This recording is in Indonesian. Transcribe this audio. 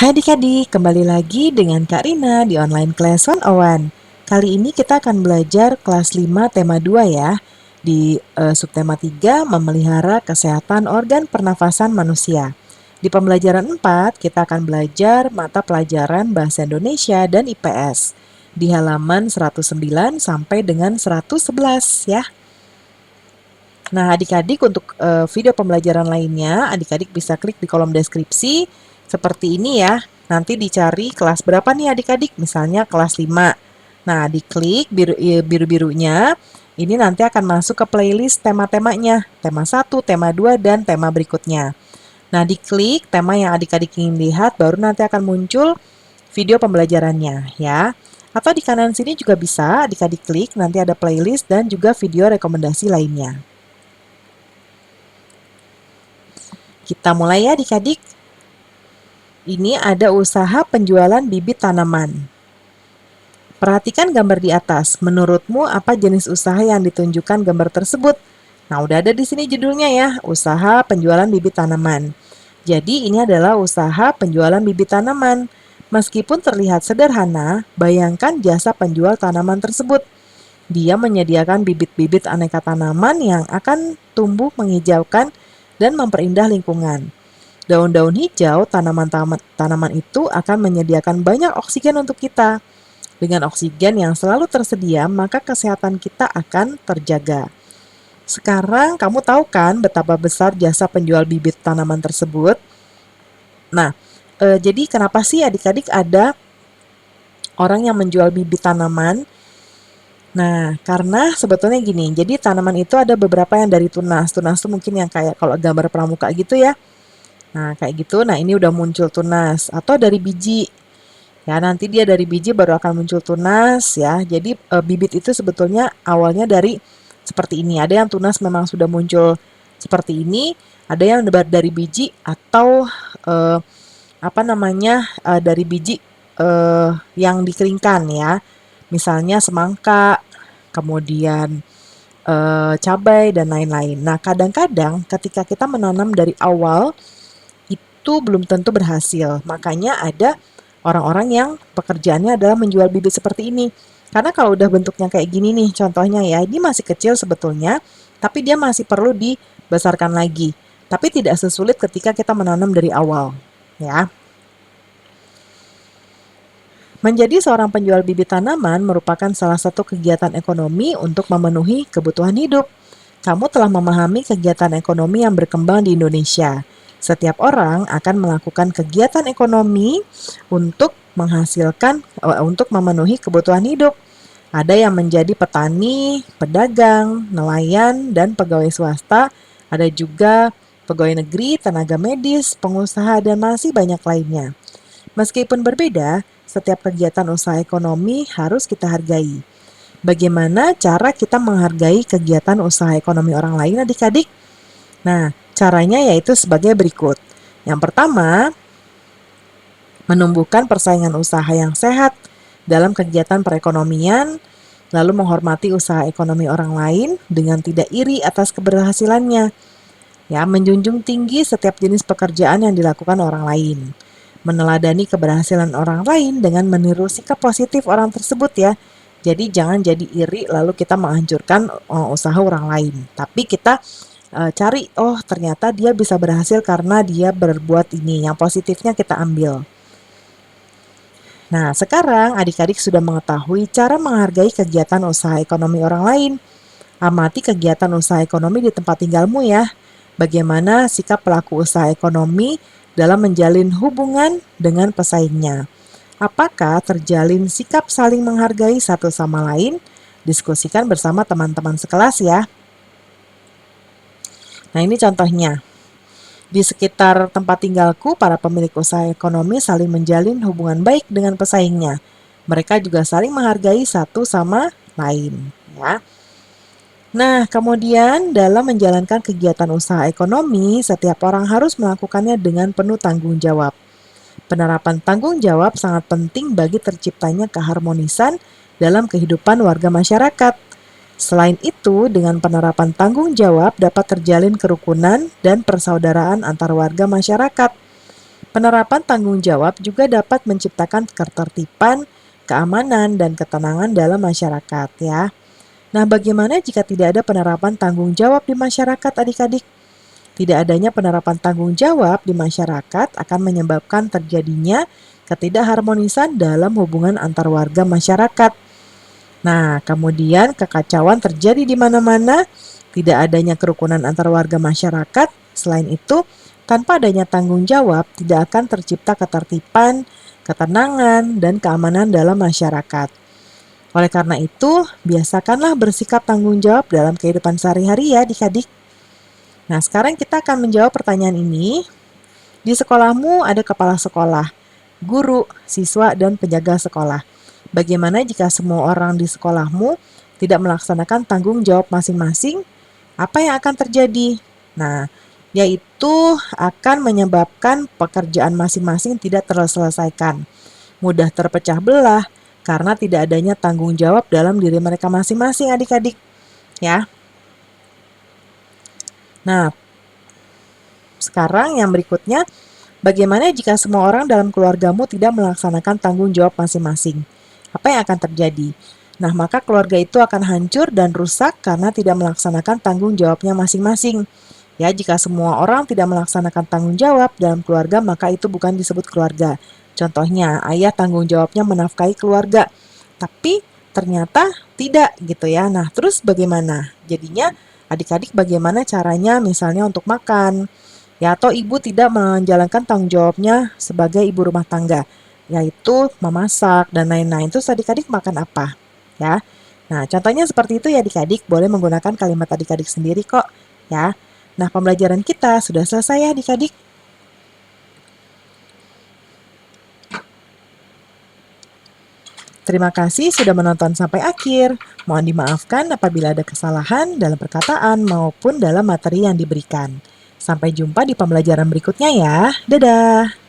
Hai adik-adik, kembali lagi dengan Kak Rina di Online Class 101. Kali ini kita akan belajar kelas 5 tema 2 ya. Di subtema 3, memelihara kesehatan organ pernafasan manusia. Di pembelajaran 4, kita akan belajar mata pelajaran Bahasa Indonesia dan IPS. Di halaman 109 sampai dengan 111 ya. Nah, adik-adik untuk video pembelajaran lainnya, adik-adik bisa klik di kolom deskripsi seperti ini ya. Nanti dicari kelas berapa nih adik-adik, misalnya kelas 5. Nah, diklik biru-birunya, ini nanti akan masuk ke playlist tema-temanya. Tema 1, tema 2, dan tema berikutnya. Nah, diklik tema yang adik-adik ingin lihat, baru nanti akan muncul video pembelajarannya ya. Atau di kanan sini juga bisa adik-adik klik, nanti ada playlist dan juga video rekomendasi lainnya. Kita mulai ya adik-adik. Ini ada usaha penjualan bibit tanaman. Perhatikan gambar di atas. Menurutmu apa jenis usaha yang ditunjukkan gambar tersebut? Nah, udah ada di sini judulnya ya, usaha penjualan bibit tanaman. Jadi ini adalah usaha penjualan bibit tanaman. Meskipun terlihat sederhana, bayangkan jasa penjual tanaman tersebut. Dia menyediakan bibit-bibit aneka tanaman yang akan tumbuh menghijaukan dan memperindah lingkungan. Daun-daun hijau tanaman itu akan menyediakan banyak oksigen untuk kita. Dengan oksigen yang selalu tersedia, maka kesehatan kita akan terjaga. Sekarang kamu tahu kan betapa besar jasa penjual bibit tanaman tersebut? Nah, jadi kenapa sih adik-adik ada orang yang menjual bibit tanaman? Nah, karena sebetulnya gini, jadi tanaman itu ada beberapa yang dari tunas. Tunas itu mungkin yang kayak kalau gambar pramuka gitu ya. Nah, kayak gitu. Nah, ini udah muncul tunas. Atau dari biji. Ya, nanti dia dari biji baru akan muncul tunas ya. Jadi bibit itu sebetulnya awalnya dari seperti ini. Ada yang tunas memang sudah muncul seperti ini. Ada yang dari biji atau dari biji yang dikeringkan ya. Misalnya semangka, kemudian cabai, dan lain-lain. Nah, kadang-kadang ketika kita menanam dari awal, itu belum tentu berhasil. Makanya ada orang-orang yang pekerjaannya adalah menjual bibit seperti ini. Karena kalau udah bentuknya kayak gini nih, contohnya ya, ini masih kecil sebetulnya, tapi dia masih perlu dibesarkan lagi. Tapi tidak sesulit ketika kita menanam dari awal, ya. Menjadi seorang penjual bibit tanaman merupakan salah satu kegiatan ekonomi untuk memenuhi kebutuhan hidup. Kamu telah memahami kegiatan ekonomi yang berkembang di Indonesia. Setiap orang akan melakukan kegiatan ekonomi untuk untuk memenuhi kebutuhan hidup. Ada yang menjadi petani, pedagang, nelayan, dan pegawai swasta. Ada juga pegawai negeri, tenaga medis, pengusaha, dan masih banyak lainnya. Meskipun berbeda, setiap kegiatan usaha ekonomi harus kita hargai. Bagaimana cara kita menghargai kegiatan usaha ekonomi orang lain adik-adik? Nah, caranya yaitu sebagai berikut. Yang pertama, menumbuhkan persaingan usaha yang sehat dalam kegiatan perekonomian, lalu menghormati usaha ekonomi orang lain dengan tidak iri atas keberhasilannya. Ya, menjunjung tinggi setiap jenis pekerjaan yang dilakukan orang lain. Meneladani keberhasilan orang lain dengan meniru sikap positif orang tersebut ya. Jadi jangan jadi iri lalu kita menghancurkan usaha orang lain. Tapi kita cari, oh ternyata dia bisa berhasil karena dia berbuat ini. Yang positifnya kita ambil. Nah, sekarang adik-adik sudah mengetahui cara menghargai kegiatan usaha ekonomi orang lain. Amati kegiatan usaha ekonomi di tempat tinggalmu ya. Bagaimana sikap pelaku usaha ekonomi dalam menjalin hubungan dengan pesaingnya. Apakah terjalin sikap saling menghargai satu sama lain? Diskusikan bersama teman-teman sekelas ya. Nah, ini contohnya. Di sekitar tempat tinggalku, para pemilik usaha ekonomi saling menjalin hubungan baik dengan pesaingnya. Mereka juga saling menghargai satu sama lain, ya. Nah, kemudian dalam menjalankan kegiatan usaha ekonomi, setiap orang harus melakukannya dengan penuh tanggung jawab. Penerapan tanggung jawab sangat penting bagi terciptanya keharmonisan dalam kehidupan warga masyarakat. Selain itu, dengan penerapan tanggung jawab dapat terjalin kerukunan dan persaudaraan antar warga masyarakat. Penerapan tanggung jawab juga dapat menciptakan ketertiban, keamanan, dan ketenangan dalam masyarakat ya. Nah, bagaimana jika tidak ada penerapan tanggung jawab di masyarakat adik-adik? Tidak adanya penerapan tanggung jawab di masyarakat akan menyebabkan terjadinya ketidakharmonisan dalam hubungan antar warga masyarakat. Nah, kemudian kekacauan terjadi di mana-mana, tidak adanya kerukunan antar warga masyarakat. Selain itu, tanpa adanya tanggung jawab, tidak akan tercipta ketertiban, ketenangan, dan keamanan dalam masyarakat. Oleh karena itu, biasakanlah bersikap tanggung jawab dalam kehidupan sehari-hari ya adik-adik. Nah, sekarang kita akan menjawab pertanyaan ini. Di sekolahmu ada kepala sekolah, guru, siswa, dan penjaga sekolah. Bagaimana jika semua orang di sekolahmu tidak melaksanakan tanggung jawab masing-masing? Apa yang akan terjadi? Nah, yaitu akan menyebabkan pekerjaan masing-masing tidak terselesaikan, mudah terpecah belah karena tidak adanya tanggung jawab dalam diri mereka masing-masing adik-adik. Ya. Nah, sekarang yang berikutnya, bagaimana jika semua orang dalam keluargamu tidak melaksanakan tanggung jawab masing-masing? Apa yang akan terjadi? Nah, maka keluarga itu akan hancur dan rusak karena tidak melaksanakan tanggung jawabnya masing-masing. Ya, jika semua orang tidak melaksanakan tanggung jawab dalam keluarga, maka itu bukan disebut keluarga. Contohnya, ayah tanggung jawabnya menafkahi keluarga, tapi ternyata tidak gitu ya. Nah, terus bagaimana? Jadinya adik-adik bagaimana caranya misalnya untuk makan, ya atau ibu tidak menjalankan tanggung jawabnya sebagai ibu rumah tangga, yaitu memasak dan lain-lain. Terus adik-adik makan apa? Ya. Nah, contohnya seperti itu ya adik-adik, boleh menggunakan kalimat adik-adik sendiri kok, ya. Nah, pembelajaran kita sudah selesai ya adik-adik. Terima kasih sudah menonton sampai akhir. Mohon dimaafkan apabila ada kesalahan dalam perkataan maupun dalam materi yang diberikan. Sampai jumpa di pembelajaran berikutnya ya. Dadah!